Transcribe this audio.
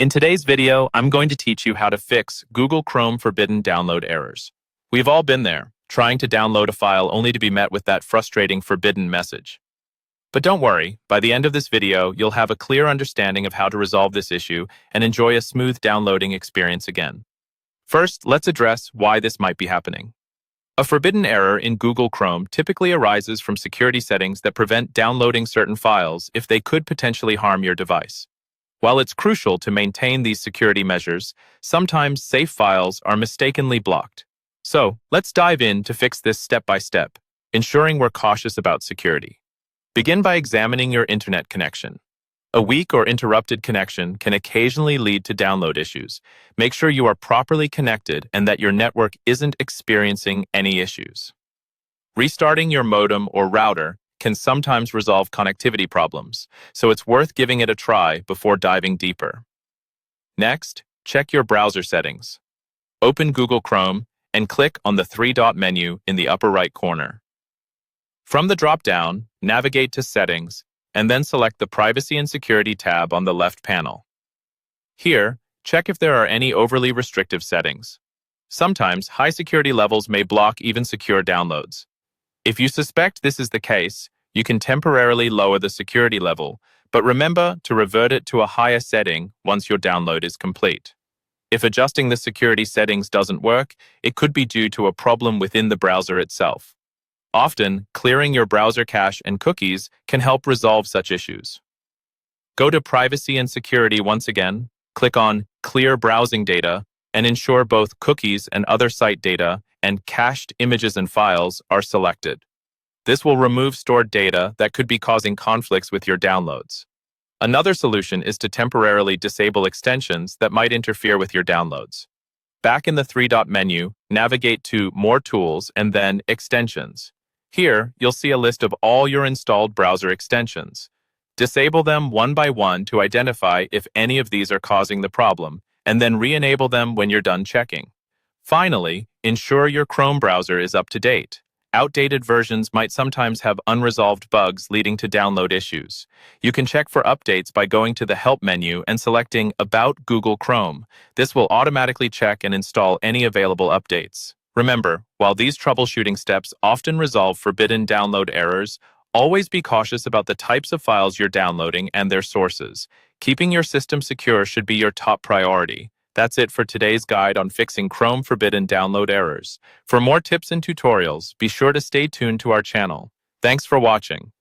In today's video, I'm going to teach you how to fix Google Chrome forbidden download errors. We've all been there, trying to download a file only to be met with that frustrating forbidden message. But don't worry, by the end of this video, you'll have a clear understanding of how to resolve this issue and enjoy a smooth downloading experience again. First, let's address why this might be happening. A forbidden error in Google Chrome typically arises from security settings that prevent downloading certain files if they could potentially harm your device. While it's crucial to maintain these security measures, sometimes safe files are mistakenly blocked. So, let's dive in to fix this step by step, ensuring we're cautious about security. Begin by examining your internet connection. A weak or interrupted connection can occasionally lead to download issues. Make sure you are properly connected and that your network isn't experiencing any issues. Restarting your modem or router can sometimes resolve connectivity problems, so it's worth giving it a try before diving deeper. Next, check your browser settings. Open Google Chrome and click on the three-dot menu in the upper right corner. From the drop-down, navigate to Settings, and then select the Privacy and Security tab on the left panel. Here, check if there are any overly restrictive settings. Sometimes, high security levels may block even secure downloads. If you suspect this is the case, you can temporarily lower the security level, but remember to revert it to a higher setting once your download is complete. If adjusting the security settings doesn't work, it could be due to a problem within the browser itself. Often, clearing your browser cache and cookies can help resolve such issues. Go to Privacy and Security once again, click on Clear Browsing Data, and ensure both cookies and other site data and cached images and files are selected. This will remove stored data that could be causing conflicts with your downloads. Another solution is to temporarily disable extensions that might interfere with your downloads. Back in the three-dot menu, navigate to More Tools and then Extensions. Here, you'll see a list of all your installed browser extensions. Disable them one by one to identify if any of these are causing the problem, and then re-enable them when you're done checking. Finally, ensure your Chrome browser is up to date. Outdated versions might sometimes have unresolved bugs leading to download issues. You can check for updates by going to the Help menu and selecting About Google Chrome. This will automatically check and install any available updates. Remember, while these troubleshooting steps often resolve forbidden download errors, always be cautious about the types of files you're downloading and their sources. Keeping your system secure should be your top priority. That's it for today's guide on fixing Chrome forbidden download errors. For more tips and tutorials, be sure to stay tuned to our channel. Thanks for watching.